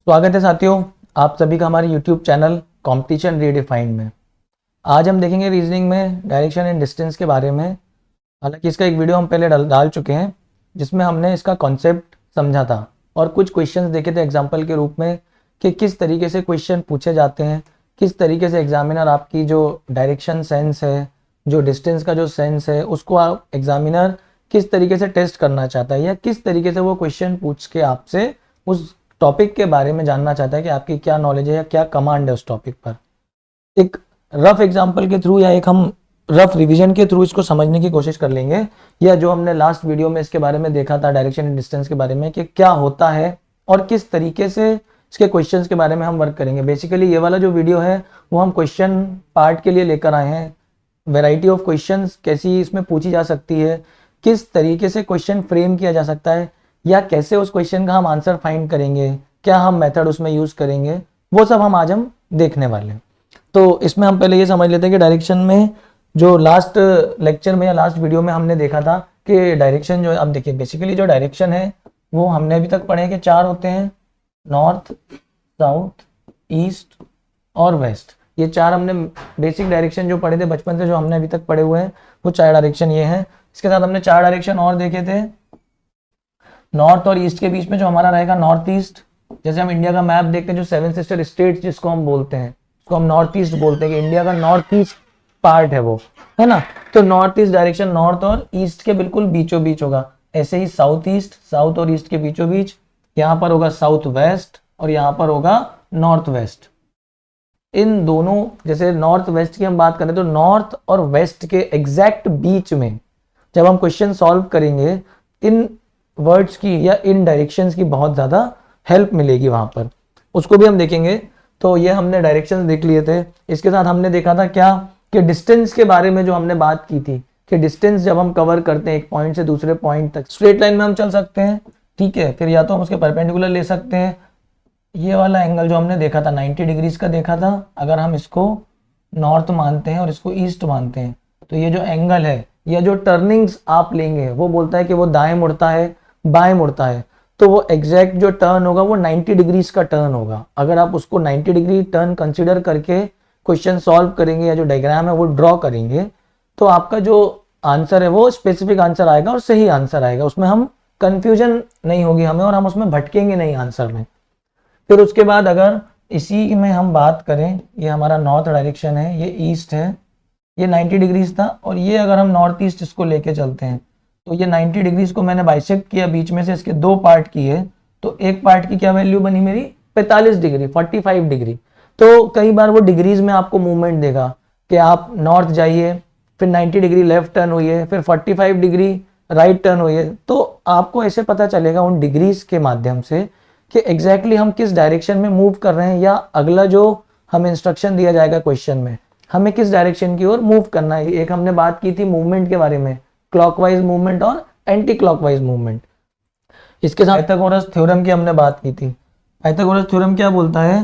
स्वागत है साथियों, आप सभी का हमारे YouTube चैनल कंपटीशन रीडिफाइंड में। आज हम देखेंगे रीजनिंग में डायरेक्शन एंड डिस्टेंस के बारे में। हालांकि इसका एक वीडियो हम पहले डाल चुके हैं जिसमें हमने इसका कॉन्सेप्ट समझा था और कुछ क्वेश्चंस देखे थे एग्जाम्पल के रूप में कि किस तरीके से क्वेश्चन पूछे जाते हैं, किस तरीके से एग्जामिनर आपकी जो डायरेक्शन सेंस है, जो डिस्टेंस का जो सेंस है, उसको आप एग्जामिनर किस तरीके से टेस्ट करना चाहता है या किस तरीके से वो क्वेश्चन पूछ के आपसे उस टॉपिक के बारे में जानना चाहता है कि आपकी क्या नॉलेज है या क्या कमांड है उस टॉपिक पर। एक रफ एग्जांपल के थ्रू या एक हम रफ रिवीजन के थ्रू इसको समझने की कोशिश कर लेंगे, या जो हमने लास्ट वीडियो में इसके बारे में देखा था डायरेक्शन एंड डिस्टेंस के बारे में कि क्या होता है और किस तरीके से इसके क्वेश्चंस के बारे में हम वर्क करेंगे। बेसिकली ये वाला जो वीडियो है वो हम क्वेश्चन पार्ट के लिए लेकर आए हैं। वेराइटी ऑफ क्वेश्चंस कैसी इसमें पूछी जा सकती है, किस तरीके से क्वेश्चन फ्रेम किया जा सकता है या कैसे उस क्वेश्चन का हम आंसर फाइंड करेंगे, क्या हम मेथड उसमें यूज करेंगे, वो सब हम आज हम देखने वाले हैं। तो इसमें हम पहले ये समझ लेते हैं कि डायरेक्शन में जो लास्ट लेक्चर में या लास्ट वीडियो में हमने देखा था कि डायरेक्शन जो है, अब देखिए बेसिकली जो डायरेक्शन है वो हमने अभी तक पढ़े कि 4 होते हैं, नॉर्थ, साउथ, ईस्ट और वेस्ट। ये 4 हमने बेसिक डायरेक्शन जो पढ़े थे बचपन से, जो हमने अभी तक पढ़े हुए हैं वो 4 डायरेक्शन ये हैं। इसके साथ हमने 4 डायरेक्शन और देखे थे। नॉर्थ और ईस्ट के बीच में जो हमारा रहेगा नॉर्थ ईस्ट, जैसे हम इंडिया का मैप देखते हैं जो 7 सिस्टर स्टेट्स जिसको हम बोलते हैं उसको हम नॉर्थ ईस्ट बोलते हैं कि इंडिया का नॉर्थ ईस्ट पार्ट है वो, है ना। तो नॉर्थ ईस्ट डायरेक्शन नॉर्थ और ईस्ट के बिल्कुल बीचों बीच होगा। ऐसे ही साउथ ईस्ट, साउथ और ईस्ट के बीचों बीच, यहाँ पर होगा साउथ वेस्ट और यहाँ पर होगा नॉर्थ वेस्ट। इन दोनों, जैसे नॉर्थ वेस्ट की हम बात करें तो नॉर्थ और वेस्ट के एग्जैक्ट बीच में जब हम क्वेश्चन सॉल्व करेंगे इन वर्ड्स की या इन डायरेक्शंस की बहुत ज़्यादा हेल्प मिलेगी वहाँ पर, उसको भी हम देखेंगे। तो ये हमने डायरेक्शंस देख लिए थे। इसके साथ हमने देखा था क्या कि डिस्टेंस के बारे में जो हमने बात की थी कि डिस्टेंस जब हम कवर करते हैं एक पॉइंट से दूसरे पॉइंट तक, स्ट्रेट लाइन में हम चल सकते हैं, ठीक है, फिर या तो हम उसके परपेंडिकुलर ले सकते हैं। ये वाला एंगल जो हमने देखा था 90 डिग्रीज का देखा था, अगर हम इसको नॉर्थ मानते हैं और इसको ईस्ट मानते हैं तो ये जो एंगल है या जो टर्निंग्स आप लेंगे वो बोलता है कि वो दाएं मुड़ता है बाएं मुड़ता है, तो वो एग्जैक्ट जो टर्न होगा वो 90 डिग्रीज का टर्न होगा। अगर आप उसको 90 डिग्री टर्न कंसीडर करके क्वेश्चन सॉल्व करेंगे या जो डायग्राम है वो ड्रॉ करेंगे तो आपका जो आंसर है वो स्पेसिफिक आंसर आएगा और सही आंसर आएगा। उसमें हम कंफ्यूजन नहीं होगी हमें और हम उसमें भटकेंगे नहीं आंसर में। फिर उसके बाद अगर इसी में हम बात करें, ये हमारा नॉर्थ डायरेक्शन है, ये ईस्ट है, ये 90 डिग्रीज था, और ये अगर हम नॉर्थ ईस्ट इसको लेके चलते हैं तो ये 90 डिग्रीज को मैंने बाइसेक्ट किया, बीच में से इसके 2 पार्ट किए, तो एक पार्ट की क्या वैल्यू बनी मेरी 45 डिग्री, 45 डिग्री। तो कई बार वो डिग्रीज में आपको मूवमेंट देगा कि आप नॉर्थ जाइए, फिर 90 डिग्री लेफ्ट टर्न हुई है, फिर 45 डिग्री राइट टर्न हुई है। तो आपको ऐसे पता चलेगा उन डिग्रीज के माध्यम से कि एग्जैक्टली हम किस डायरेक्शन में मूव कर रहे हैं, या अगला जो हमें इंस्ट्रक्शन दिया जाएगा क्वेश्चन में हमें किस डायरेक्शन की ओर मूव करना है। एक हमने बात की थी मूवमेंट के बारे में, क्लॉकवाइज मूवमेंट और एंटी क्लॉकवाइज मूवमेंट। इसके साथ पाइथागोरस थ्योरम की हमने बात की थी। पाइथागोरस थ्योरम क्या बोलता है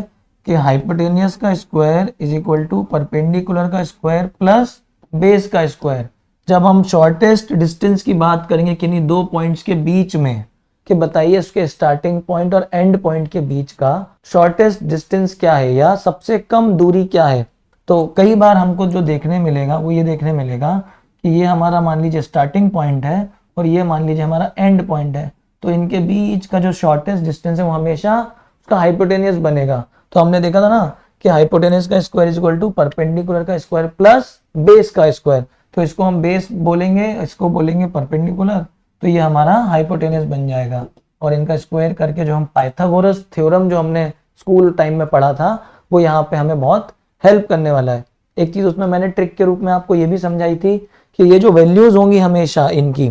कि हाइपोटेनियस का square is equal to perpendicular का स्क्वायर प्लस बेस का स्क्वायर। जब हम शॉर्टेस्ट डिस्टेंस की बात करेंगे किन्हीं 2 पॉइंट्स के बीच में कि बताइए उसके स्टार्टिंग पॉइंट और एंड पॉइंट के बीच का शॉर्टेस्ट डिस्टेंस क्या है या सबसे कम दूरी क्या है, तो कई बार हमको जो देखने मिलेगा वो ये देखने मिलेगा कि ये हमारा मान लीजिए स्टार्टिंग पॉइंट है और ये मान लीजिए हमारा एंड पॉइंट है, तो इनके बीच का जो शॉर्टेस्ट डिस्टेंस है वो हमेशा उसका हाइपोटेनियस बनेगा। तो हमने देखा था ना कि हाइपोटेनियस का square is equal to perpendicular का स्क्वायर प्लस बेस का स्क्वायर। तो इसको हम बेस बोलेंगे, इसको बोलेंगे परपेंडिकुलर, तो ये हमारा हाइपोटेनियस बन जाएगा। और इनका स्क्वायर करके जो हम पाइथागोरस थ्योरम जो हमने स्कूल टाइम में पढ़ा था वो यहाँ पे हमें बहुत हेल्प करने वाला है। एक चीज उसमें मैंने ट्रिक के रूप में आपको ये भी समझाई थी कि ये जो वैल्यूज होंगी हमेशा इनकी,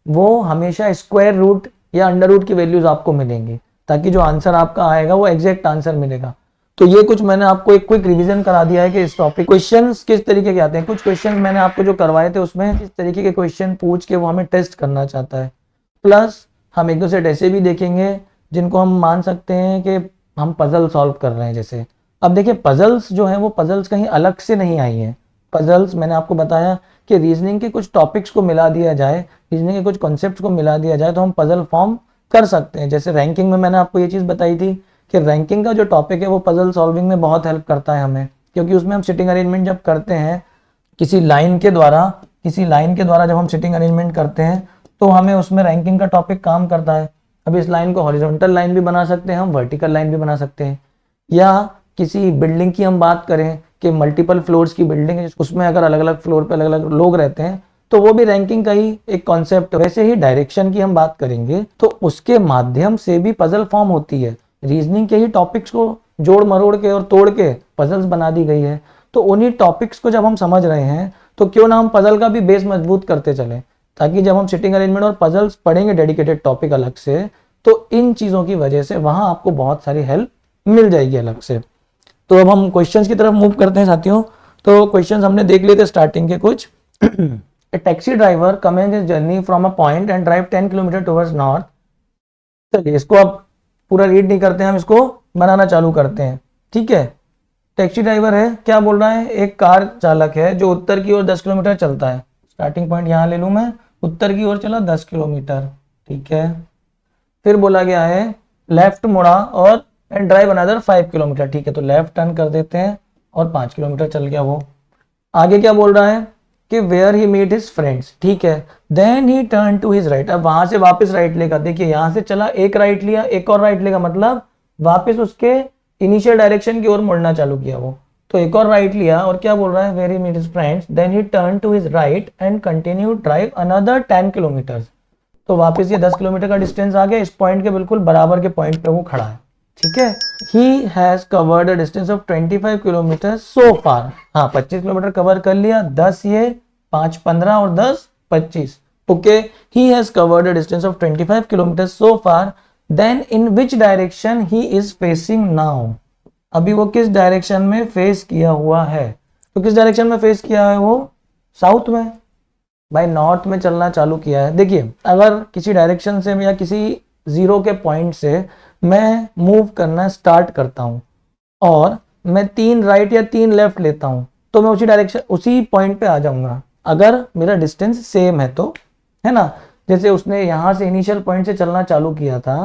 वो हमेशा स्क्वायर रूट या अंडर रूट की वैल्यूज आपको मिलेंगी, ताकि जो आंसर आपका आएगा वो एग्जैक्ट आंसर मिलेगा। तो ये कुछ मैंने आपको एक क्विक रिवीजन करा दिया है कि इस टॉपिक क्वेश्चंस किस तरीके के आते हैं। कुछ क्वेश्चंस मैंने आपको जो करवाए थे उसमें किस तरीके के क्वेश्चन पूछ के वो हमें टेस्ट करना चाहता है, प्लस हम 1-2 सेट ऐसे भी देखेंगे जिनको हम मान सकते हैं कि हम पजल सॉल्व कर रहे हैं। जैसे अब देखिए पजल्स जो है वो पजल्स कहीं अलग से नहीं आई हैं। पजल्स मैंने आपको बताया कि रीजनिंग के कुछ टॉपिक्स को मिला दिया जाए, रीजनिंग के कुछ कॉन्सेप्ट्स को मिला दिया जाए तो हम पजल फॉर्म कर सकते हैं। जैसे रैंकिंग में मैंने आपको ये चीज़ बताई थी कि रैंकिंग का जो टॉपिक है वो पजल सॉल्विंग में बहुत हेल्प करता है हमें, क्योंकि उसमें हम सिटिंग अरेंजमेंट जब करते हैं किसी लाइन के द्वारा जब हम सिटिंग अरेंजमेंट करते हैं तो हमें उसमें रैंकिंग का टॉपिक काम करता है। अब इस लाइन को हॉरिजॉन्टल लाइन भी बना सकते हैं, हम वर्टिकल लाइन भी बना सकते हैं, या किसी बिल्डिंग की हम बात करें कि मल्टीपल फ्लोर्स की बिल्डिंग है, उसमें अगर अलग अलग फ्लोर पे अलग अलग लोग रहते हैं तो वो भी रैंकिंग का ही एक कॉन्सेप्ट है। वैसे ही डायरेक्शन की हम बात करेंगे तो उसके माध्यम से भी पजल फॉर्म होती है। रीजनिंग के ही टॉपिक्स को जोड़ मरोड़ के और तोड़ के पजल्स बना दी गई है। तो उन्हीं टॉपिक्स को जब हम समझ रहे हैं तो क्यों ना हम पजल का भी बेस मजबूत करते चलें, ताकि जब हम सिटिंग अरेंजमेंट और पजल्स पढ़ेंगे डेडिकेटेड टॉपिक अलग से, तो इन चीज़ों की वजह से वहाँ आपको बहुत सारी हेल्प मिल जाएगी अलग से। तो अब हम क्वेश्चंस की तरफ मूव करते हैं साथियों। तो क्वेश्चंस हमने देख लिए थे स्टार्टिंग के कुछ। A taxi driver commence his journey from a point and drive 10 kilometre towards north. चलिए इसको अब पूरा रीड नहीं करते हैं, हम इसको बनाना चालू करते हैं। ठीक है, टैक्सी ड्राइवर है, क्या बोल रहा है, एक कार चालक है जो उत्तर की ओर 10 किलोमीटर चलता है। स्टार्टिंग पॉइंट यहाँ ले लूँ मैं, उत्तर की ओर चला 10 किलोमीटर। ठीक है, फिर बोला गया है लेफ्ट मुड़ा और एंड ड्राइव अनदर 5 किलोमीटर। ठीक है, तो लेफ्ट टर्न कर देते हैं और 5 किलोमीटर चल गया वो। आगे क्या बोल रहा है कि where he meet his friends. ठीक है, then he turn to his right. अब वहां से वापस राइट लेगा। देखिए यहां से चला, एक राइट लिया, एक और राइट लेगा, मतलब वापस उसके इनिशियल डायरेक्शन की ओर मुड़ना चालू किया वो। तो एक और राइट लिया और क्या बोल रहा है, where he meet his friends then he turn to his right and continue drive another 10 kilometre. तो वापस ये 10 किलोमीटर का डिस्टेंस आ गया, इस पॉइंट के बिल्कुल बराबर के पॉइंट पे वो खड़ा है। ठीक है, he has covered a distance of 25 kilometre so far. हाँ, 25 किलोमीटर कवर कर लिया, 10 ये, 5 15 और 10 25। Okay, he has covered a distance of 25 kilometre so far, then in which direction he is facing now. अभी वो किस डायरेक्शन में फेस किया हुआ है, तो किस डायरेक्शन में फेस किया है वो, साउथ में। भाई नॉर्थ में चलना चालू किया है। देखिए अगर किसी डायरेक्शन से या किसी जीरो के पॉइंट से मैं मूव करना स्टार्ट करता हूँ और मैं 3 राइट या 3 लेफ्ट लेता हूँ तो मैं उसी डायरेक्शन उसी पॉइंट पे आ जाऊंगा, अगर मेरा डिस्टेंस सेम है तो, है ना। जैसे उसने यहाँ से इनिशियल पॉइंट से चलना चालू किया था,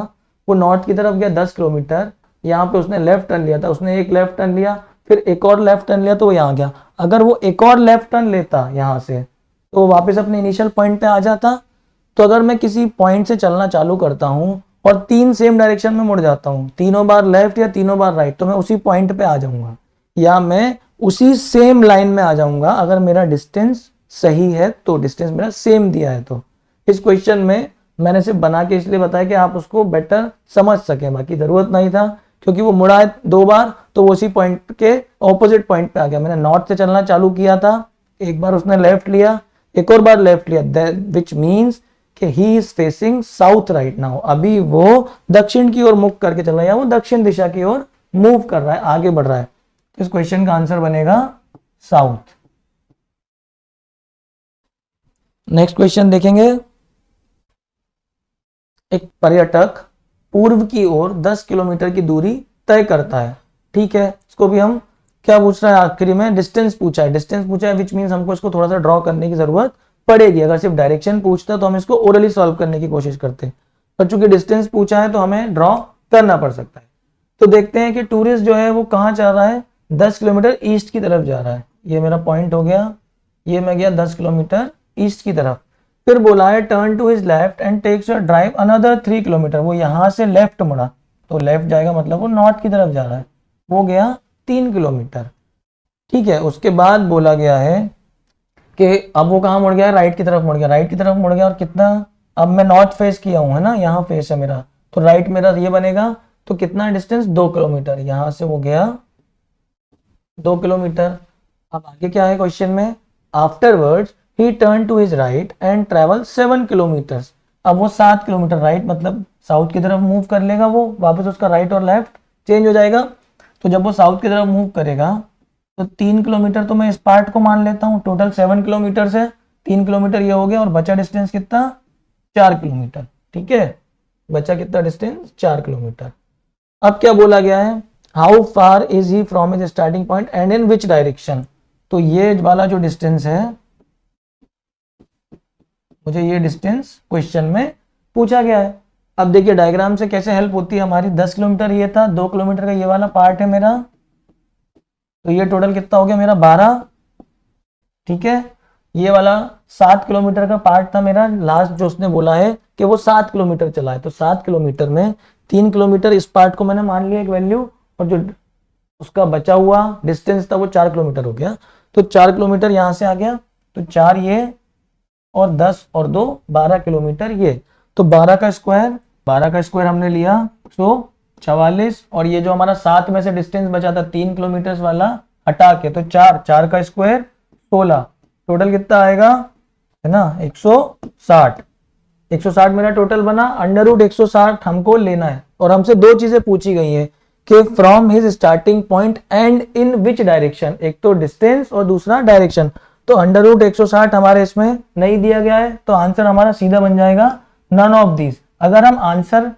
वो नॉर्थ की तरफ गया 10 किलोमीटर, यहाँ पे उसने लेफ्ट टर्न लिया था, उसने एक लेफ्ट टर्न लिया, फिर एक और लेफ्ट टर्न लिया, तो वो यहाँ गया। अगर वो एक और लेफ्ट टर्न लेता यहाँ से तो वापस अपने इनिशियल पॉइंट पे आ जाता। तो अगर मैं किसी पॉइंट से चलना चालू करता हूँ और 3 सेम डायरेक्शन में मुड़ जाता हूँ, तीनों बार लेफ्ट या तीनों बार राइट, तो मैं उसी पॉइंट पे आ जाऊंगा या मैं उसी सेम लाइन में आ जाऊंगा अगर मेरा डिस्टेंस सही है तो, डिस्टेंस मेरा सेम दिया है तो। इस क्वेश्चन में मैंने सिर्फ बना के इसलिए बताया कि आप उसको बेटर समझ सकें, बाकी जरूरत नहीं था, क्योंकि वो मुड़ा है 2 बार तो वो उसी पॉइंट के ऑपोजिट पॉइंट पे आ गया। मैंने नॉर्थ से चलना चालू किया था, एक बार उसने लेफ्ट लिया, एक और बार लेफ्ट लिया, विच मीन्स कि ही is facing south right now. अभी वो दक्षिण की ओर मुख करके चल रहा है, या वो दक्षिण दिशा की ओर मूव कर रहा है, आगे बढ़ रहा है। तो इस क्वेश्चन का आंसर बनेगा साउथ। नेक्स्ट क्वेश्चन देखेंगे। एक पर्यटक पूर्व की ओर 10 किलोमीटर की दूरी तय करता है। ठीक है, इसको भी हम क्या पूछ रहा है, आखिरी में डिस्टेंस पूछा है, डिस्टेंस पूछा है, विच मीन्स हमको इसको थोड़ा सा ड्रॉ करने की जरूरत पड़ेगी। अगर सिर्फ डायरेक्शन पूछता तो हम इसको ओरली सॉल्व करने की कोशिश करते, पर चूंकि डिस्टेंस पूछा है तो हमें ड्रॉ करना पड़ सकता है। तो देखते हैं कि टूरिस्ट जो है वो कहाँ जा रहा है, 10 किलोमीटर ईस्ट की तरफ जा रहा है। ये मेरा पॉइंट हो गया, ये मैं गया 10 किलोमीटर ईस्ट की तरफ। फिर बोला है turn to his left and takes your drive another 3 kilometre. वो यहां से लेफ्ट मुड़ा तो लेफ्ट जाएगा, मतलब वो नॉर्थ की तरफ जा रहा है, वो गया 3 किलोमीटर। ठीक है, उसके बाद बोला गया है कि अब वो कहाँ मुड़ गया, राइट की तरफ मुड़ गया, राइट की तरफ मुड़ गया, और कितना, अब मैं नॉर्थ फेस किया हूँ, है ना, यहाँ फेस है मेरा, तो राइट मेरा ये बनेगा। तो कितना डिस्टेंस, 2 किलोमीटर, यहां से वो गया 2 किलोमीटर। अब आगे क्या है क्वेश्चन में, afterwards he turn to his right and travel 7 kilometre. अब वो 7 किलोमीटर राइट मतलब साउथ की तरफ मूव कर लेगा, वो वापस उसका राइट और लेफ्ट चेंज हो जाएगा। तो जब वो साउथ की तरफ मूव करेगा तो 3 किलोमीटर तो मैं इस पार्ट को मान लेता हूँ, टोटल 7 किलोमीटर से 3 किलोमीटर ये हो गया, और बचा डिस्टेंस कितना, 4 किलोमीटर। ठीक है, बचा कितना डिस्टेंस, 4 किलोमीटर। अब क्या बोला गया है, how far is he from his starting point and in which direction. तो ये वाला जो डिस्टेंस है, मुझे ये डिस्टेंस क्वेश्चन में पूछा गया है। अब देखिए डायग्राम से कैसे हेल्प होती है हमारी। 10 किलोमीटर ये था, 2 किलोमीटर का ये वाला पार्ट है मेरा, तो ये टोटल कितना हो गया मेरा 12। ठीक है, ये वाला 7 किलोमीटर का पार्ट था मेरा, लास्ट जो उसने बोला है कि वो 7 किलोमीटर चला है, तो 7 किलोमीटर में 3 किलोमीटर इस पार्ट को मैंने मान लिया एक वैल्यू, और जो उसका बचा हुआ डिस्टेंस था वो 4 किलोमीटर हो गया। तो 4 किलोमीटर यहाँ से आ गया, तो 4 ये और 10 और 2 12 किलोमीटर ये। तो 12 का स्क्वायर हमने लिया 144, और ये जो हमारा 7 में से डिस्टेंस बचा था 3 किलोमीटर वाला हटा के, तो 4 का स्क्वायर 16, टोटल कितना आएगा है ना 160 मेरा टोटल बना। अंडर रूट 160 हमको लेना है, और हमसे दो चीजें पूछी गई हैं कि from his starting point and in which direction, एक तो डिस्टेंस और दूसरा डायरेक्शन। तो अंडर रूट 160 हमारे इसमें नहीं दिया गया है, तो आंसर हमारा सीधा बन जाएगा नन ऑफ दीज। अगर हम आंसर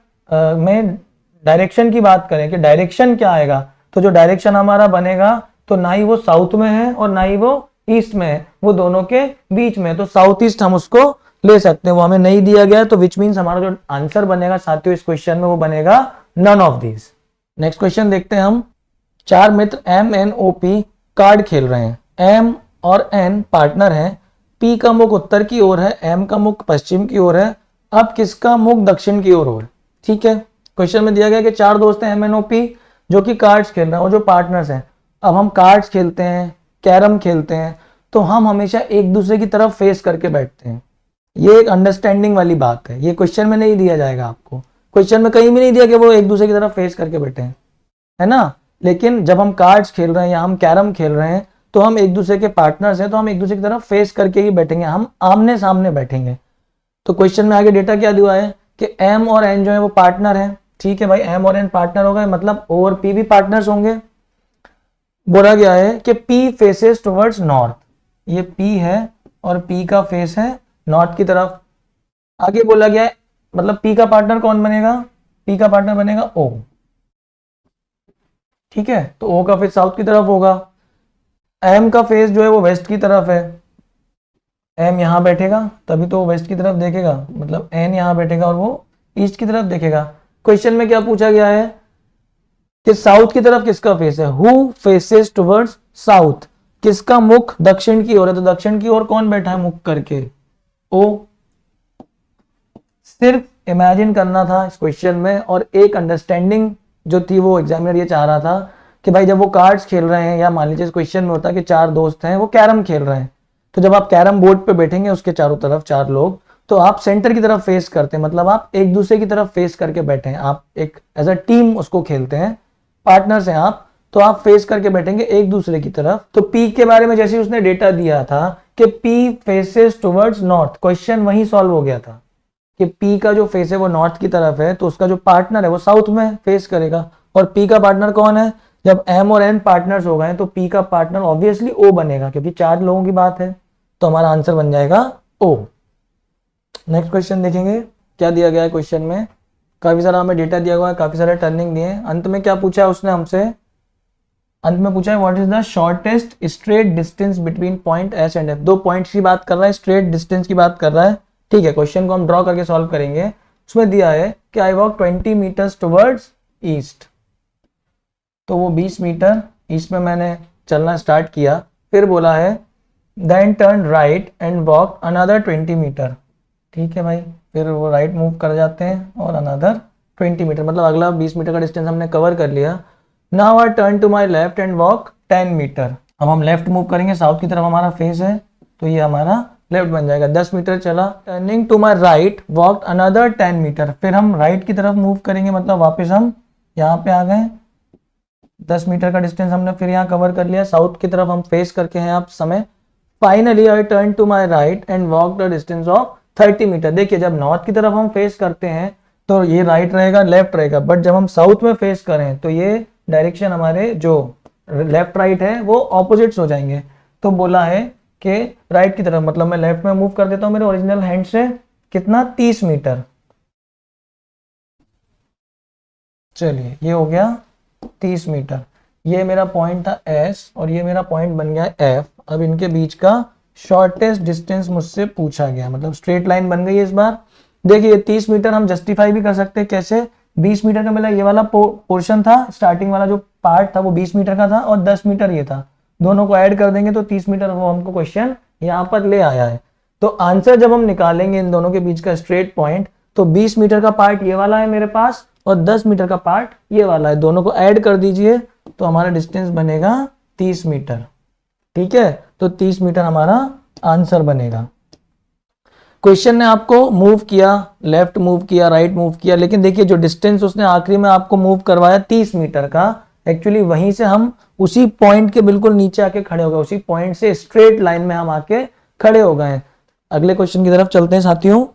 में डायरेक्शन की बात करें कि डायरेक्शन क्या आएगा, तो जो डायरेक्शन हमारा बनेगा तो ना ही वो साउथ में है और ना ही वो ईस्ट में है, वो दोनों के बीच में, तो साउथ ईस्ट हम उसको ले सकते हैं, वो हमें नहीं दिया गया, तो विच मीन्स हमारा जो आंसर बनेगा साथियों इस क्वेश्चन में वो बनेगा none of these. Next question देखते हैं हम। 4 मित्र MNOP कार्ड खेल रहे हैं, M और N पार्टनर हैं, P का मुख उत्तर की ओर है, M का मुख पश्चिम की ओर है, अब किसका मुख दक्षिण की ओर हो। ठीक है, क्वेश्चन में दिया गया कि 4 दोस्त हैं MNOP जो कि कार्ड्स खेल रहे हैं और जो पार्टनर्स हैं। अब हम कार्ड्स खेलते हैं, कैरम खेलते हैं, तो हम हमेशा एक दूसरे की तरफ फेस करके बैठते हैं। ये एक अंडरस्टैंडिंग वाली बात है, ये क्वेश्चन में नहीं दिया जाएगा आपको, क्वेश्चन में कहीं भी नहीं दिया कि वो एक दूसरे की तरफ फेस करके बैठे हैं, है ना। लेकिन जब हम कार्ड्स खेल रहे हैं या हम कैरम खेल रहे हैं तो हम एक दूसरे के पार्टनर्स हैं, तो हम एक दूसरे की तरफ फेस करके ही बैठेंगे, हम आमने सामने बैठेंगे। तो क्वेश्चन में आगे डेटा क्या दिया है कि M और N जो है वो पार्टनर है। ठीक है भाई, M और N पार्टनर हो गए, मतलब O और P भी पार्टनर्स होंगे। बोला गया है कि P फेसेस टुवर्ड्स नॉर्थ, ये P है और P का फेस है नॉर्थ की तरफ। आगे बोला गया है मतलब P का पार्टनर कौन बनेगा, P का पार्टनर बनेगा O। ठीक है, तो O का फेस साउथ की तरफ होगा, M का फेस जो है वो वेस्ट की तरफ है, M यहां बैठेगा तभी तो वेस्ट की तरफ देखेगा, मतलब N यहां बैठेगा और वो ईस्ट की तरफ देखेगा। क्वेश्चन में क्या पूछा गया है कि साउथ की तरफ किसका फेस है, हु फेसेस टुवर्ड्स साउथ, किसका मुख दक्षिण की ओर है, तो दक्षिण की ओर कौन बैठा है मुख करके, O। सिर्फ इमेजिन करना था इस क्वेश्चन में, और एक अंडरस्टैंडिंग जो थी वो एग्जामिनर ये चाह रहा था कि भाई जब वो कार्ड्स खेल रहे हैं, या मान लीजिए इस क्वेश्चन में होता कि 4 दोस्त हैं वो कैरम खेल रहे हैं, तो जब आप कैरम बोर्ड पे बैठेंगे उसके चारों तरफ 4 लोग, तो आप सेंटर की तरफ फेस करते हैं, मतलब आप एक दूसरे की तरफ फेस करके बैठे हैं, आप एक एज अ टीम उसको खेलते हैं, पार्टनर्स हैं आप, तो आप फेस करके बैठेंगे एक दूसरे की तरफ। तो P के बारे में जैसे उसने डेटा दिया था कि P faces towards north, question वही सॉल्व हो गया था कि P का जो फेस है वो नॉर्थ की तरफ है, तो उसका जो पार्टनर है वो साउथ में फेस करेगा। और P का पार्टनर कौन है, जब M और N पार्टनर्स हो गए तो P का पार्टनर ऑब्वियसली O बनेगा, क्योंकि 4 लोगों की बात है, तो हमारा आंसर बन जाएगा O। नेक्स्ट क्वेश्चन देखेंगे क्या दिया गया है क्वेश्चन में। काफी सारा हमें डेटा दिया हुआ है, काफी सारे टर्निंग दिए हैं। अंत में क्या पूछा है उसने हमसे, अंत में पूछा है what is the shortest straight distance between point S and F। 2 points की बात कर रहा है, स्ट्रेट डिस्टेंस की बात कर रहा है। ठीक है, क्वेश्चन को हम ड्रॉ करके सॉल्व करेंगे। उसमें दिया है कि I walk 20 metres towards east, तो वो 20 मीटर ईस्ट में मैंने चलना स्टार्ट किया, फिर बोला है then turn right and walk another 20 metre. ठीक है भाई, फिर वो राइट मूव कर जाते हैं और अनदर 20 मीटर, मतलब अगला 20 मीटर का डिस्टेंस हमने कवर कर लिया। Now I turn to my left and walk 10 metre. अब हम लेफ्ट मूव करेंगे, साउथ की तरफ हमारा फेस है, तो ये हमारा लेफ्ट बन जाएगा। 10 मीटर चला, turning to my right walk another 10 metre, फिर हम राइट की तरफ मूव करेंगे, मतलब वापस हम यहाँ पे आ गए। 10 मीटर का डिस्टेंस हमने फिर यहाँ कवर कर लिया, साउथ की तरफ हम फेस करके हैं आप समय। Finally I turn to my right and walk the distance of 30 metre. देखिए जब नॉर्थ की तरफ हम फेस करते हैं तो ये राइट रहेगा, लेफ्ट रहेगा, बट जब हम साउथ में फेस करें तो ये डायरेक्शन हमारे जो लेफ्ट राइट है वो ऑपोजिट्स हो जाएंगे। तो बोला है कि राइट की तरफ, मतलब मैं लेफ्ट में मूव कर देता हूं मेरे ओरिजिनल हैंड से, कितना 30 मीटर। चलिए ये हो गया 30 मीटर, ये मेरा पॉइंट था S और ये मेरा पॉइंट बन गया F। अब इनके बीच का शॉर्टेस्ट डिस्टेंस मुझसे पूछा गया, मतलब स्ट्रेट लाइन बन गई है इस बार। देखिए 30 मीटर हम जस्टिफाई भी कर सकते हैं, कैसे? 20 मीटर का मिला, ये वाला पोर्शन था, स्टार्टिंग वाला जो पार्ट था वो 20 मीटर का था और 10 मीटर ये था, दोनों को ऐड कर देंगे तो 30 मीटर वो हमको क्वेश्चन यहाँ पर ले आया है। तो आंसर जब हम निकालेंगे इन दोनों के बीच का स्ट्रेट पॉइंट, तो 20 मीटर का पार्ट ये वाला है मेरे पास और 10 मीटर का पार्ट ये वाला है, दोनों को ऐड कर दीजिए तो हमारा डिस्टेंस बनेगा 30 मीटर। ठीक है, तो 30 मीटर हमारा आंसर बनेगा। क्वेश्चन ने आपको मूव किया, लेफ्ट मूव किया, राइट मूव किया, लेकिन देखिए जो डिस्टेंस उसने आखिरी में आपको मूव करवाया 30 मीटर का, एक्चुअली वहीं से हम उसी पॉइंट के बिल्कुल नीचे आके खड़े हो गए, उसी पॉइंट से स्ट्रेट लाइन में हम आके खड़े हो गए। अगले क्वेश्चन की तरफ चलते हैं साथियों।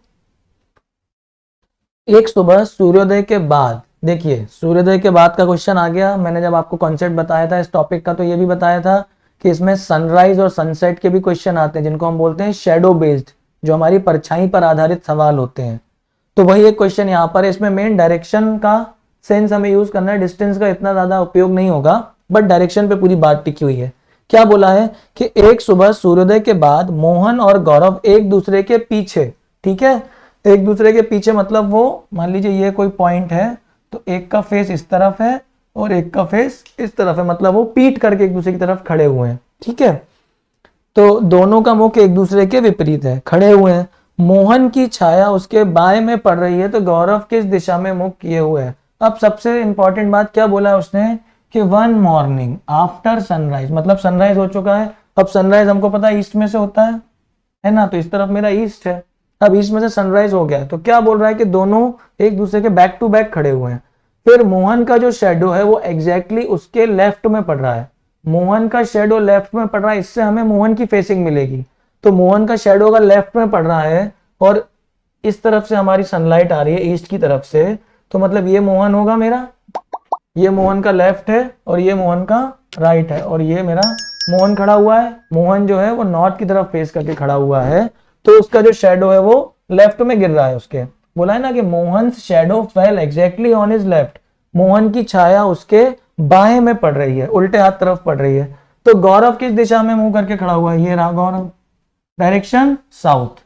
एक सुबह सूर्योदय के बाद, देखिए सूर्योदय के बाद का क्वेश्चन आ गया। मैंने जब आपको कॉन्सेप्ट बताया था इस टॉपिक का तो ये भी बताया था कि इसमें सनराइज और सनसेट के भी क्वेश्चन आते हैं जिनको हम बोलते हैं शेडो बेस्ड, जो हमारी परछाई पर आधारित सवाल होते हैं। तो वही एक क्वेश्चन यहाँ पर है, इसमें मेन डायरेक्शन का सेंस हमें यूज करना है, डिस्टेंस का इतना ज्यादा उपयोग नहीं होगा, बट डायरेक्शन पे पूरी बात टिकी हुई है। क्या बोला है कि एक सुबह सूर्योदय के बाद मोहन और गौरव एक दूसरे के पीछे, ठीक है, एक दूसरे के पीछे मतलब वो मान लीजिए ये कोई पॉइंट है तो एक का फेस इस तरफ है और एक का फेस इस तरफ है, मतलब वो पीठ करके एक दूसरे की तरफ खड़े हुए हैं। ठीक है, तो दोनों का मुख एक दूसरे के विपरीत है, खड़े हुए हैं। मोहन की छाया उसके बाएं में पड़ रही है तो गौरव किस दिशा में मुख किए हुए है। अब सबसे इंपॉर्टेंट बात क्या बोला है उसने कि वन मॉर्निंग आफ्टर सनराइज, मतलब सनराइज हो चुका है। अब सनराइज हमको पता है ईस्ट में से होता है ना, तो इस तरफ मेरा ईस्ट है, अब ईस्ट में से सनराइज हो गया है। तो क्या बोल रहा है कि दोनों एक दूसरे के बैक टू बैक खड़े हुए हैं। फिर मोहन का जो शेडो है वो एग्जैक्टली उसके लेफ्ट में पड़ रहा है, मोहन का शेडो लेफ्ट में पड़ रहा है, इससे हमें मोहन की फेसिंग मिलेगी। तो मोहन का शेडो अगर लेफ्ट में पड़ रहा है और इस तरफ से हमारी सनलाइट आ रही है ईस्ट की तरफ से, तो मतलब ये मोहन होगा मेरा, ये मोहन का लेफ्ट है और ये मोहन का राइट है, और ये मेरा मोहन खड़ा हुआ है। मोहन जो है वो नॉर्थ की तरफ फेस करके खड़ा हुआ है, तो उसका जो शेडो है वो लेफ्ट में गिर रहा है उसके। बोला है ना कि Mohan shadow fail exactly on his left, Mohan की छाया उसके बाएं में पड़ रही है, उल्टे हाथ तरफ पड़ रही है। तो गौरव किस दिशा में मुंह करके खड़ा हुआ है, ये रहा गौरव, डायरेक्शन साउथ।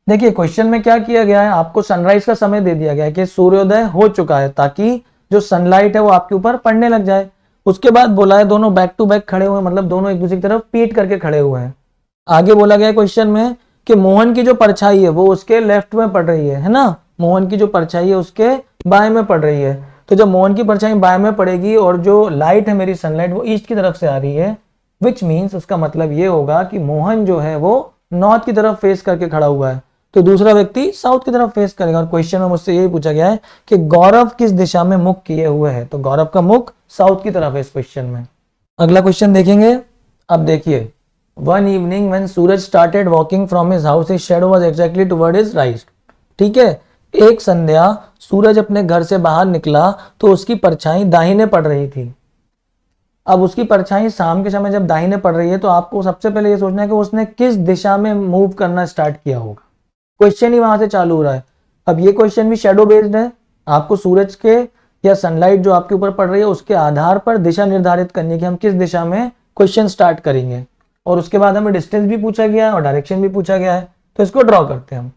देखिए क्वेश्चन में क्या किया गया है, आपको सनराइज का समय दे दिया गया है कि सूर्योदय हो चुका है ताकि जो सनलाइट है वो आपके ऊपर पड़ने लग जाए। उसके बाद बोला है दोनों बैक टू बैक खड़े हुए हैं, मतलब दोनों एक दूसरे की तरफ पीठ करके खड़े हुए हैं। आगे बोला गया क्वेश्चन में कि मोहन की जो परछाई है वो उसके लेफ्ट में पड़ रही है ना, मोहन की जो परछाई है उसके बाएं में पड़ रही है। तो जब मोहन की परछाई बाएं में पड़ेगी और जो लाइट है मेरी सनलाइट वो ईस्ट की तरफ से आ रही है, विच मीन्स उसका मतलब ये होगा कि मोहन जो है वो नॉर्थ की तरफ फेस करके खड़ा हुआ है, तो दूसरा व्यक्ति साउथ की तरफ फेस करेगा। और क्वेश्चन में मुझसे यही पूछा गया है कि गौरव किस दिशा में मुख किए हुए है, तो गौरव का मुख साउथ की तरफ है इस क्वेश्चन में। अगला क्वेश्चन देखेंगे। अब देखिए, one evening when Suraj started walking from his house his shadow was exactly toward his right. ठीक है, एक संध्या सूरज अपने घर से बाहर निकला तो उसकी परछाई दाहिने पड़ रही थी। अब उसकी परछाई शाम के समय जब दाहिने पड़ रही है तो आपको सबसे पहले ये सोचना है कि उसने किस दिशा में मूव करना स्टार्ट किया होगा, क्वेश्चन ही वहां से चालू हो रहा है। अब ये क्वेश्चन भी शेडो बेस्ड है, आपको सूरज के या सनलाइट जो आपके ऊपर पड़ रही है उसके आधार पर दिशा निर्धारित करनी कि हम किस दिशा में क्वेश्चन स्टार्ट करेंगे, और उसके बाद हमें डिस्टेंस भी पूछा गया है और डायरेक्शन भी पूछा गया है। तो इसको ड्रॉ करते हैं हम।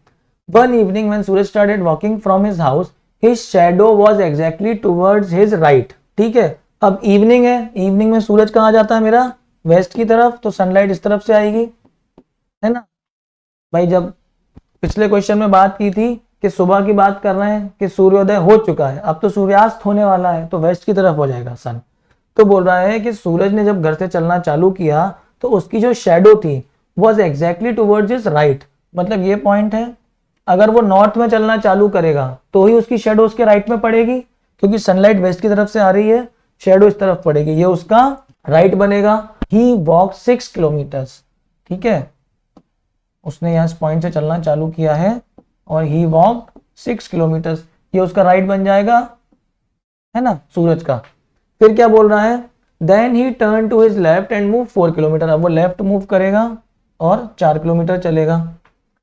One evening when Suraj started walking from his house his shadow was exactly towards his right. ठीक है, अब इवनिंग है, इवनिंग में सूरज कहाँ जाता है मेरा, वेस्ट की तरफ, तो सनलाइट इस तरफ से आएगी, है ना भाई। जब पिछले क्वेश्चन में बात की थी कि सुबह की बात कर रहे हैं कि सूर्योदय हो चुका है, अब तो सूर्यास्त होने वाला है, तो वेस्ट की तरफ हो जाएगा सन। तो बोल रहा है कि सूरज ने जब घर से चलना चालू किया तो उसकी जो शेडो थी was exactly towards his right, मतलब ये पॉइंट है। अगर वो नॉर्थ में चलना चालू करेगा तो ही उसकी शेडो उसके राइट में पड़ेगी, क्योंकि सनलाइट वेस्ट की तरफ से आ रही है, शेडो इस तरफ पड़ेगी, ये उसका राइट बनेगा। ही वॉक 6 किलोमीटर्स। ठीक है, उसने यहाँ इस पॉइंट से चलना चालू किया है और ही वॉक 6 किलोमीटर्स, ये उसका राइट बन जाएगा, है ना, सूरज का। फिर क्या बोल रहा है, then he turn to his left and move 4 kilometre. अब वो लेफ्ट मूव करेगा और 4 किलोमीटर चलेगा।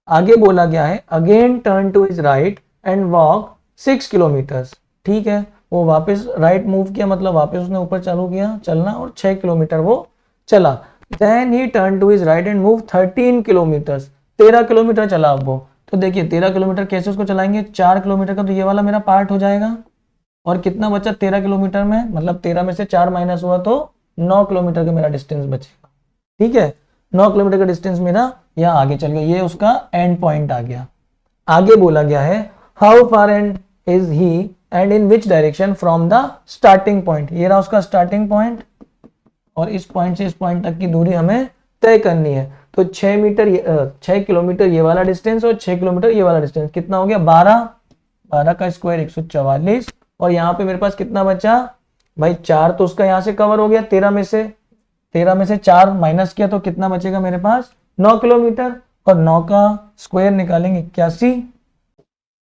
आगे बोला गया है again turn to his right and walk 6 kilometres. ठीक है, वो वापस राइट मूव किया, मतलब वापस उसने ऊपर चालू किया चलना और 6 किलोमीटर वो चला। Then he turn to his right and move 13 kilometres, 13 kilometre चला अब वो। तो देखिए 13 किलोमीटर कैसे उसको चलाएंगे, 4 किलोमीटर का तो ये वाला मेरा पार्ट हो जाएगा, और कितना बचा 13 किलोमीटर में, मतलब 13 में से 4 माइनस हुआ तो 9 किलोमीटर का मेरा डिस्टेंस बचेगा। ठीक है, 9 किलोमीटर का डिस्टेंस मेरा यहाँ आगे चल गया, ये उसका एंड पॉइंट आ गया। आगे बोला गया है how far and is he and in which direction from the starting point. ये रहा उसका स्टार्टिंग पॉइंट, और इस पॉइंट से इस पॉइंट तक की दूरी हमें तय करनी है। तो 6 किलोमीटर ये वाला डिस्टेंस और 6 किलोमीटर ये वाला डिस्टेंस कितना हो गया, 12 का स्क्वायर 144, और यहाँ पे मेरे पास कितना बचा भाई 4, तो उसका यहाँ से कवर हो गया 13 में से 4 माइनस किया तो कितना बचेगा मेरे पास 9 किलोमीटर, और 9 का स्क्वायर निकालेंगे 81,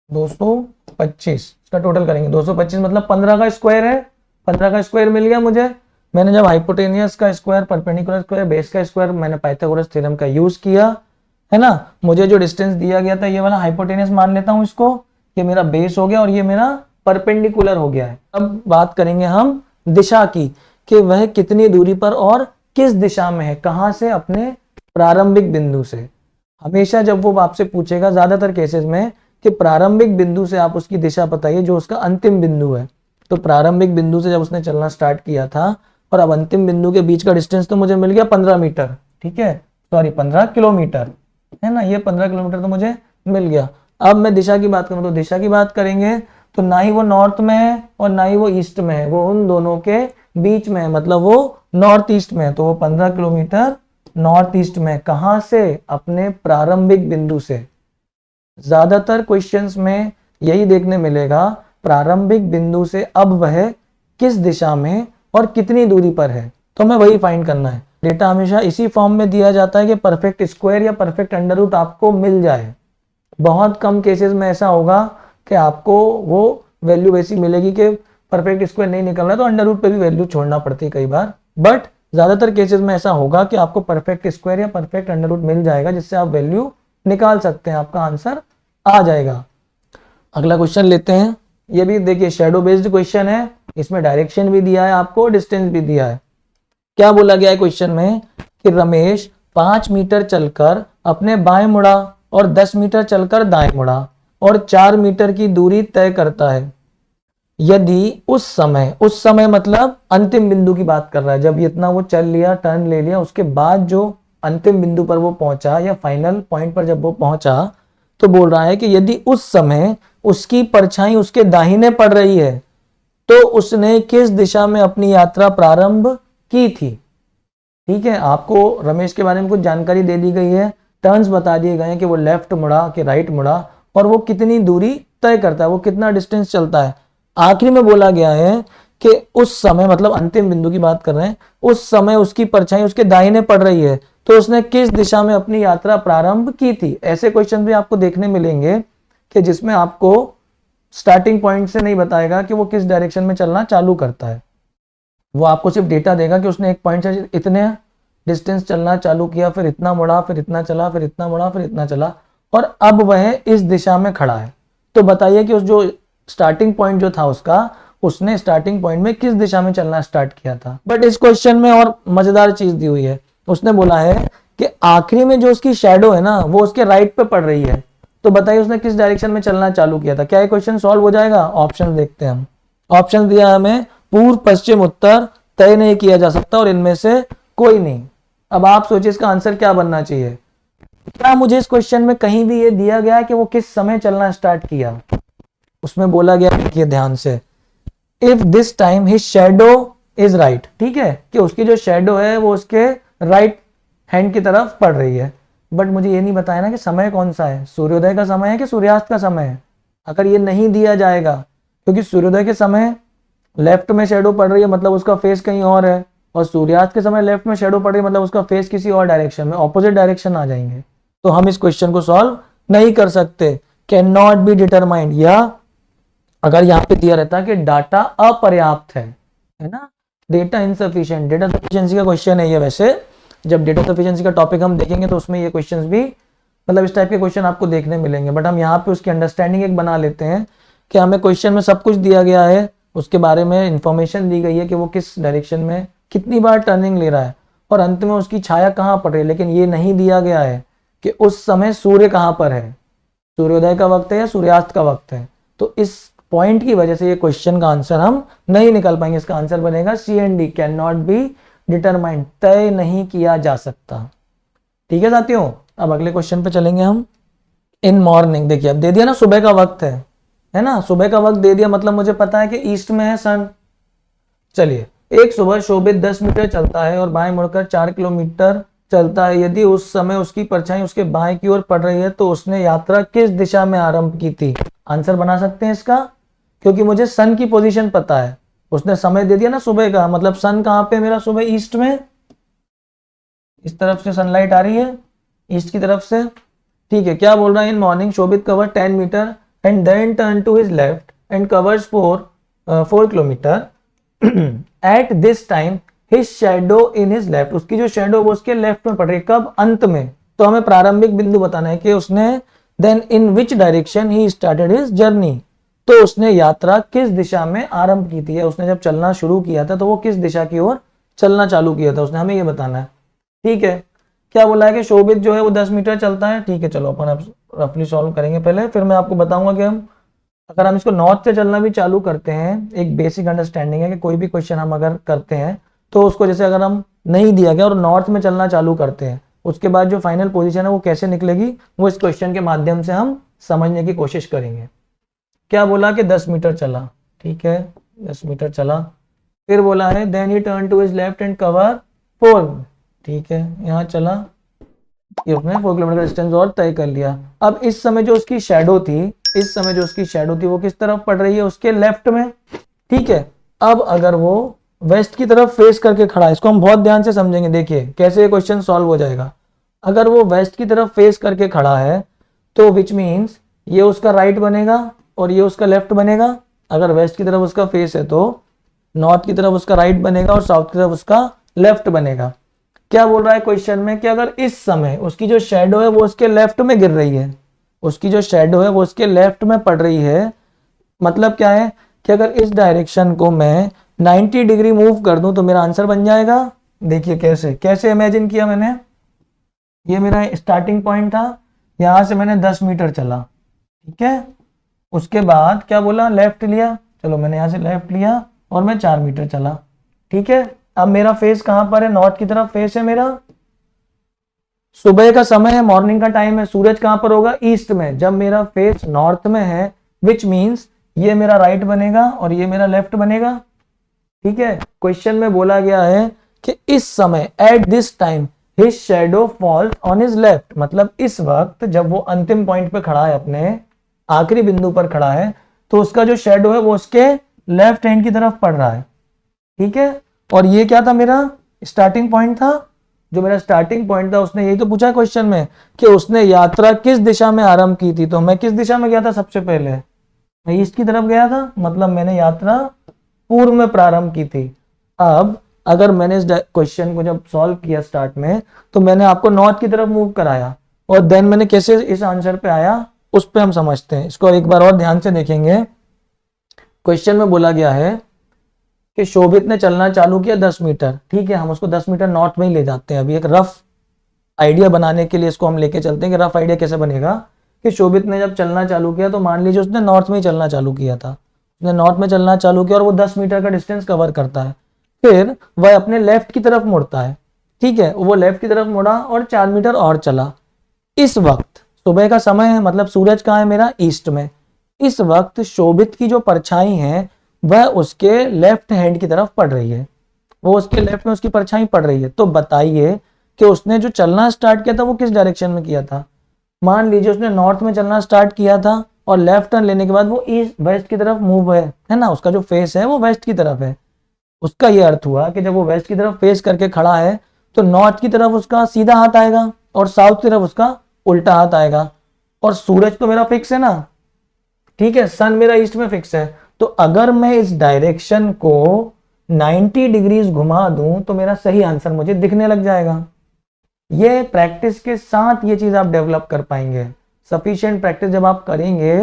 225, इसका टोटल करेंगे 225 मतलब 15 का स्क्वायर है, 15 का स्क्वायर मिल गया मुझे। मैंने जब हाइपोटेनियस का स्क्वायर, परपेंडिकुलर स्क्वायर, बेस का स्क्वायर, मैंने पाइथागोरस थ्योरम का यूज किया है ना, मुझे जो डिस्टेंस दिया गया था ये वाला हाइपोटेनियस मान लेता हूं इसको, ये मेरा बेस हो गया और ये मेरा परपेंडिकुलर हो गया है। अब बात करेंगे हम दिशा की, कि वह कितनी दूरी पर और किस दिशा में है, कहां से, अपने प्रारंभिक बिंदु से। हमेशा जब वो आपसे पूछेगा ज्यादातर केसेस में कि प्रारंभिक बिंदु से आप उसकी दिशा बताइए जो उसका अंतिम बिंदु है, तो प्रारंभिक बिंदु से जब उसने चलना स्टार्ट किया था और अब अंतिम बिंदु के बीच का डिस्टेंस तो मुझे मिल गया 15 मीटर, ठीक है, सॉरी 15 किलोमीटर है ना, ये 15 किलोमीटर तो मुझे मिल गया। अब मैं दिशा की बात करूं तो दिशा की बात करेंगे तो ना ही वो नॉर्थ में है और ना ही वो ईस्ट में है, वो उन दोनों के बीच में है, मतलब वो नॉर्थ ईस्ट में है। तो वो 15 किलोमीटर नॉर्थ ईस्ट में, कहां से, अपने प्रारंभिक बिंदु से। ज्यादातर क्वेश्चंस में यही देखने मिलेगा, प्रारंभिक बिंदु से अब वह किस दिशा में और कितनी दूरी पर है, तो हमें वही फाइंड करना है। डेटा हमेशा इसी फॉर्म में दिया जाता है कि परफेक्ट स्क्वायर या परफेक्ट अंडर रूट आपको मिल जाए। बहुत कम केसेस में ऐसा होगा कि आपको वो वैल्यू वैसी मिलेगी कि परफेक्ट स्क्वायर नहीं निकल रहा, तो अंडर रूट पे भी वैल्यू छोड़ना पड़ती है कई बार, बट ज्यादातर केसेस में ऐसा होगा कि आपको परफेक्ट स्क्वायर या परफेक्ट अंडर रूट मिल जाएगा, जिससे आप वैल्यू निकाल सकते हैं, आपका आंसर आ जाएगा। अगला क्वेश्चन लेते हैं, ये भी देखिए शैडो बेस्ड क्वेश्चन है, इसमें डायरेक्शन भी दिया है आपको, डिस्टेंस भी दिया है। क्या बोला गया है क्वेश्चन में कि रमेश 5 मीटर चलकर अपने बाएं मुड़ा और 10 मीटर चलकर दाएं मुड़ा और 4 मीटर की दूरी तय करता है। यदि उस समय मतलब अंतिम बिंदु की बात कर रहा है, जब इतना वो चल लिया, टर्न ले लिया, उसके बाद जो अंतिम बिंदु पर वो पहुंचा या फाइनल पॉइंट पर जब वो पहुंचा, तो बोल रहा है कि यदि उस समय उसकी परछाई उसके दाहिने पड़ रही है तो उसने किस दिशा में अपनी यात्रा प्रारंभ की थी। ठीक है, आपको रमेश के बारे में कुछ जानकारी दे दी गई है, टर्न्स बता दिए गए हैं कि वो लेफ्ट मुड़ा कि राइट मुड़ा और वो कितनी दूरी तय करता है, वो कितना डिस्टेंस चलता है। आखिरी में बोला गया है कि उस समय, मतलब अंतिम बिंदु की बात कर रहे हैं, उस समय उसकी परछाई उसके दाहिने पड़ रही है तो उसने किस दिशा में अपनी यात्रा प्रारंभ की थी। ऐसे क्वेश्चन भी आपको देखने मिलेंगे कि जिसमें आपको स्टार्टिंग पॉइंट से नहीं बताएगा कि वो किस डायरेक्शन में चलना चालू करता है, वो आपको सिर्फ डेटा देगा कि उसने एक पॉइंट से इतने डिस्टेंस चलना चालू किया, फिर इतना मुड़ा, फिर इतना चला, फिर इतना मुड़ा, फिर इतना चला, और अब वह इस दिशा में खड़ा है। तो बताइए कि उस जो स्टार्टिंग पॉइंट जो था उसका, उसने स्टार्टिंग पॉइंट में किस दिशा में चलना स्टार्ट किया था। बट इस क्वेश्चन में और मजेदार चीज दी हुई है, उसने बोला है कि आखिरी में जो उसकी शैडो है ना वो उसके राइट पे पड़ रही है, तो बताइए उसने किस डायरेक्शन में चलना चालू किया था। क्या ये क्वेश्चन सॉल्व हो जाएगा? ऑप्शन देखते हैं हम। ऑप्शन दिया है हमें पूर्व, पश्चिम, उत्तर, तय नहीं किया जा सकता और इनमें से कोई नहीं। अब आप सोचिए इसका आंसर क्या बनना चाहिए। क्या मुझे इस क्वेश्चन में कहीं भी ये दिया गया है कि वो किस समय चलना स्टार्ट किया? उसमें बोला गया, देखिए ध्यान से, if this time his shadow is right, ठीक है, कि उसकी जो शैडो है वो उसके राइट हैंड की तरफ पड़ रही है। बट मुझे ये नहीं बताया ना कि समय कौन सा है, सूर्योदय का समय है कि सूर्यास्त का समय है। अगर ये नहीं दिया जाएगा, क्योंकि सूर्योदय के समय लेफ्ट में शैडो पड़ रही है मतलब उसका फेस कहीं और है, और सूर्यास्त के समय लेफ्ट में शैडो पड़ रही है मतलब उसका फेस किसी और डायरेक्शन में, ऑपोजिट डायरेक्शन आ जाएंगे। तो हम इस क्वेश्चन को सॉल्व नहीं कर सकते, कैन नॉट बी डिटरमाइंड, या अगर यहाँ पे दिया रहता कि डाटा अपर्याप्त है ना, डेटा इनसफिशिएंट, डेटा सफिशिएंसी का क्वेश्चन है ये। वैसे जब डेटा सफिशिएंसी का टॉपिक हम देखेंगे तो उसमें ये क्वेश्चंस भी, मतलब इस टाइप के क्वेश्चन आपको देखने मिलेंगे। बट हम यहाँ पे उसकी अंडरस्टैंडिंग एक बना लेते हैं कि हमें क्वेश्चन में सब कुछ दिया गया है, उसके बारे में इंफॉर्मेशन दी गई है कि वो किस डायरेक्शन में कितनी बार टर्निंग ले रहा है और अंत में उसकी छाया कहाँ पड़ रही है, लेकिन ये नहीं दिया गया है कि उस समय सूर्य कहाँ पर है। सूर्योदय का वक्त है या सूर्यास्त का वक्त है। तो इस पॉइंट की वजह से ये क्वेश्चन का आंसर हम नहीं निकाल पाएंगे। इसका आंसर बनेगा C and D, can not be determined, तय नहीं किया जा सकता। ठीक है साथियों, अब अगले क्वेश्चन पे चलेंगे हम। इन मॉर्निंग, देखिए अब दे दिया ना सुबह का वक्त है ना, सुबह का वक्त दे दिया, मतलब मुझे पता है कि ईस्ट में है सन। चलिए, एक सुबह शोभित 10 मीटर चलता है और बाएं मुड़कर 4 किलोमीटर चलता है। यदि उस समय उसकी परछाई उसके बाएं की ओर पड़ रही है तो उसने यात्रा किस दिशा में आरंभ की थी। आंसर बना सकते हैं इसका, क्योंकि मुझे सन की पोजीशन पता है। उसने समय दे दिया ना सुबह का, मतलब सन कहां पे मेरा, सुबह ईस्ट में, इस तरफ से सनलाइट आ रही है ईस्ट की तरफ से। ठीक है, क्या बोल रहा है, in morning Shobhit cover 10 metre and then turn to his left and covers 4 kilometre. At this time his shadow in his left, उसकी जो शैडो वो उसके लेफ्ट में पड़ रही है। कब, अंत में। तो हमें प्रारंभिक बिंदु बताना है कि उसने then in which direction he started his journey, तो उसने यात्रा किस दिशा में आरंभ की थी। उसने जब चलना शुरू किया था तो वो किस दिशा की ओर चलना चालू किया था, उसने हमें ये बताना है। ठीक है, क्या बोला है कि शोभित जो है वो 10 मीटर चलता है। ठीक है, चलो अपन अब रफली सॉल्व करेंगे पहले, फिर मैं आपको बताऊंगा कि हम अगर हम इसको नॉर्थ से चलना भी चालू करते हैं, एक बेसिक अंडरस्टैंडिंग है कि कोई भी क्वेश्चन हम अगर करते हैं तो उसको जैसे अगर हम नहीं दिया गया और नॉर्थ में चलना चालू करते हैं, उसके बाद जो फाइनल पोजीशन है वो कैसे निकलेगी, वो इस क्वेश्चन के माध्यम से हम समझने की कोशिश करेंगे। क्या बोला कि 10 मीटर चला, ठीक है 10 मीटर चला, फिर बोला है then he turn to his left and cover 4, ठीक है यहाँ चला, ये उसने 4 किलोमीटर का डिस्टेंस और तय कर लिया। अब इस समय जो उसकी शैडो थी, इस समय जो उसकी शैडो थी वो किस तरफ पड़ रही है, उसके लेफ्ट में। ठीक है, अब अगर वो वेस्ट की तरफ फेस करके खड़ा है, इसको हम बहुत ध्यान से समझेंगे, देखिए कैसे ये क्वेश्चन सॉल्व हो जाएगा। अगर वो वेस्ट की तरफ फेस करके खड़ा है तो विच मीन्स ये उसका राइट बनेगा और ये उसका लेफ्ट बनेगा। अगर वेस्ट की तरफ उसका फेस है तो नॉर्थ की तरफ उसका राइट बनेगा और साउथ की तरफ उसका लेफ्ट बनेगा। क्या बोल रहा है क्वेश्चन में कि अगर इस समय उसकी जो शैडो है वो उसके लेफ्ट में गिर रही है, उसकी जो शैडो है वो उसके लेफ्ट में पड़ रही है, मतलब क्या है कि अगर इस डायरेक्शन को मैं 90 डिग्री मूव कर दूं तो मेरा आंसर बन जाएगा। देखिए कैसे कैसे इमेजिन किया मैंने, ये मेरा स्टार्टिंग पॉइंट था, यहां से मैंने 10 मीटर चला, ठीक है, उसके बाद क्या बोला, लेफ्ट लिया, चलो मैंने यहां से लेफ्ट लिया और मैं 4 मीटर चला। ठीक है, अब मेरा फेस कहां पर है, नॉर्थ की तरफ फेस है मेरा, सुबह का समय है, मॉर्निंग का टाइम है, सूरज कहां पर होगा, ईस्ट में। जब मेरा फेस नॉर्थ में है विच मीन्स ये मेरा राइट बनेगा और ये मेरा लेफ्ट बनेगा। ठीक है, क्वेश्चन में बोला गया है कि इस समय eight this time his shadow falls on his left, मतलब इस वक्त जब वो अंतिम पॉइंट पे खड़ा है, अपने आखिरी बिंदु पर खड़ा है, तो उसका जो शैडो है वो उसके लेफ्ट हैंड की तरफ पड़ रहा है। ठीक है, और ये क्या था, मेरा स्टार्टिंग पॉइंट था, जो मेरा स्टार्टिंग पॉइंट था उसने यही तो पूछा क्वेश्चन में कि उसने यात्रा किस दिशा में आरंभ की थी। तो मैं किस दिशा में गया था, सबसे पहले मैं ईस्ट की तरफ गया था, मतलब मैंने यात्रा पूर्व में प्रारंभ की थी। अब अगर मैंने इस क्वेश्चन को जब सॉल्व किया स्टार्ट में, तो मैंने आपको नॉर्थ की तरफ मूव कराया और देन मैंने कैसे इस आंसर पे आया उस पे हम समझते हैं। इसको एक बार और ध्यान से देखेंगे। क्वेश्चन में बोला गया है कि शोभित ने चलना चालू किया 10 मीटर, ठीक है, हम उसको 10 मीटर नॉर्थ में ही ले जाते हैं। अभी एक रफ आइडिया बनाने के लिए इसको हम लेके चलते हैं कि रफ आइडिया कैसे बनेगा। कि शोभित ने जब चलना चालू किया तो मान लीजिए उसने नॉर्थ में ही चलना चालू किया था, उसने नॉर्थ में चलना चालू किया और वो 10 मीटर का डिस्टेंस कवर करता है, फिर वह अपने लेफ्ट की तरफ मुड़ता है। ठीक है, वो लेफ्ट की तरफ मुड़ा और 4 मीटर और चला। इस वक्त सुबह का समय है, मतलब सूरज कहाँ है मेरा, ईस्ट में। इस वक्त शोभित की जो परछाई है वह उसके लेफ्ट हैंड की तरफ पड़ रही है, वो उसके लेफ्ट में उसकी परछाई पड़ रही है। तो बताइए कि उसने जो चलना स्टार्ट किया था वो किस डायरेक्शन में किया था। मान लीजिए उसने नॉर्थ में चलना स्टार्ट किया था और लेफ्ट टर्न लेने के बाद वो ईस्ट वेस्ट की तरफ मूव है ना, उसका जो फेस है वो वेस्ट की तरफ है। उसका ये अर्थ हुआ कि जब वो वेस्ट की तरफ फेस करके खड़ा है तो नॉर्थ की तरफ उसका सीधा हाथ आएगा और साउथ की तरफ उसका उल्टा हाथ आएगा। और सूरज तो मेरा फिक्स है ना, ठीक है, सन मेरा ईस्ट में फिक्स है। तो अगर मैं इस डायरेक्शन को 90 डिग्रीज घुमा दूं तो मेरा सही आंसर मुझे दिखने लग जाएगा। ये प्रैक्टिस के साथ ये चीज आप डेवलप कर पाएंगे। सफिशिएंट प्रैक्टिस जब आप करेंगे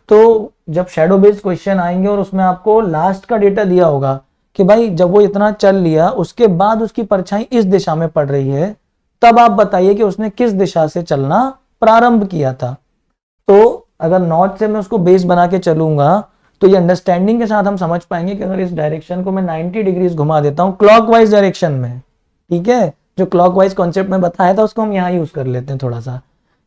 तो जब शैडो बेस्ड क्वेश्चन आएंगे और उसमें आपको लास्ट का डेटा दिया होगा कि भाई जब वो इतना चल लिया उसके बाद उसकी परछाई इस दिशा में पड़ रही है, तब आप बताइए कि उसने किस दिशा से चलना प्रारंभ किया था। तो अगर नॉर्थ से मैं उसको बेस बना के चलूंगा तो ये अंडरस्टैंडिंग के साथ हम समझ पाएंगे कि अगर इस डायरेक्शन को मैं 90 डिग्रीज घुमा देता हूँ क्लॉकवाइज डायरेक्शन में, ठीक है, जो क्लॉकवाइज कॉन्सेप्ट में बताया था उसको हम यहाँ यूज कर लेते हैं थोड़ा सा,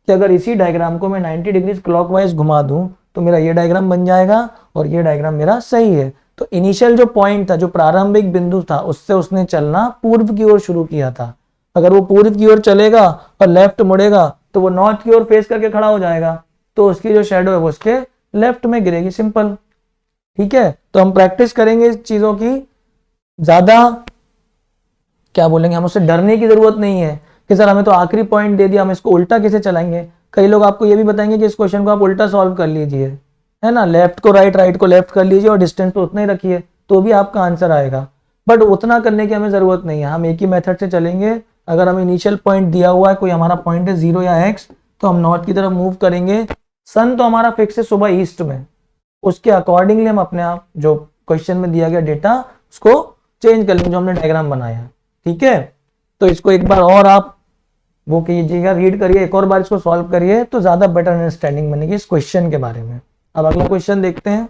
कि अगर इसी डायग्राम को मैं 90 डिग्रीज क्लॉकवाइज घुमा दूं तो मेरा ये डायग्राम बन जाएगा और ये डायग्राम मेरा सही है। तो इनिशियल जो पॉइंट था, जो प्रारंभिक बिंदु था, उससे उसने चलना पूर्व की ओर शुरू किया था। अगर वो पूर्व की ओर चलेगा और लेफ्ट मुड़ेगा तो वो नॉर्थ की ओर फेस करके खड़ा हो जाएगा, तो उसकी जो शेडो है वो उसके लेफ्ट में गिरेगी, सिंपल। ठीक है, तो हम प्रैक्टिस करेंगे इस चीजों की, ज्यादा क्या बोलेंगे, हम उससे डरने की जरूरत नहीं है कि सर हमें तो आखिरी पॉइंट दे दिया, हम इसको उल्टा कैसे चलाएंगे। कई लोग आपको ये भी बताएंगे कि इस क्वेश्चन को आप उल्टा सॉल्व कर लीजिए, है ना, लेफ्ट को राइट, राइट को लेफ्ट कर लीजिए और डिस्टेंस तो उतना ही रखिए, तो भी आपका आंसर आएगा। बट उतना करने की हमें जरूरत नहीं है, हम एक ही मेथड से चलेंगे। अगर हमें इनिशियल पॉइंट दिया हुआ है, कोई हमारा पॉइंट है 0 या x, तो हम नॉर्थ की तरफ मूव करेंगे। सन तो हमारा फिक्स है सुबह ईस्ट में, उसके अकॉर्डिंगली हम अपने आप जो क्वेश्चन में दिया गया डेटा उसको चेंज कर लेंगे, जो हमने डायग्राम बनाया। ठीक है, तो इसको एक बार और आप वो कीजिएगा, रीड करिए, एक और बार इसको सॉल्व करिए, तो ज्यादा बेटर अंडरस्टैंडिंग बनेगी इस क्वेश्चन के बारे में। अब अगला क्वेश्चन देखते हैं।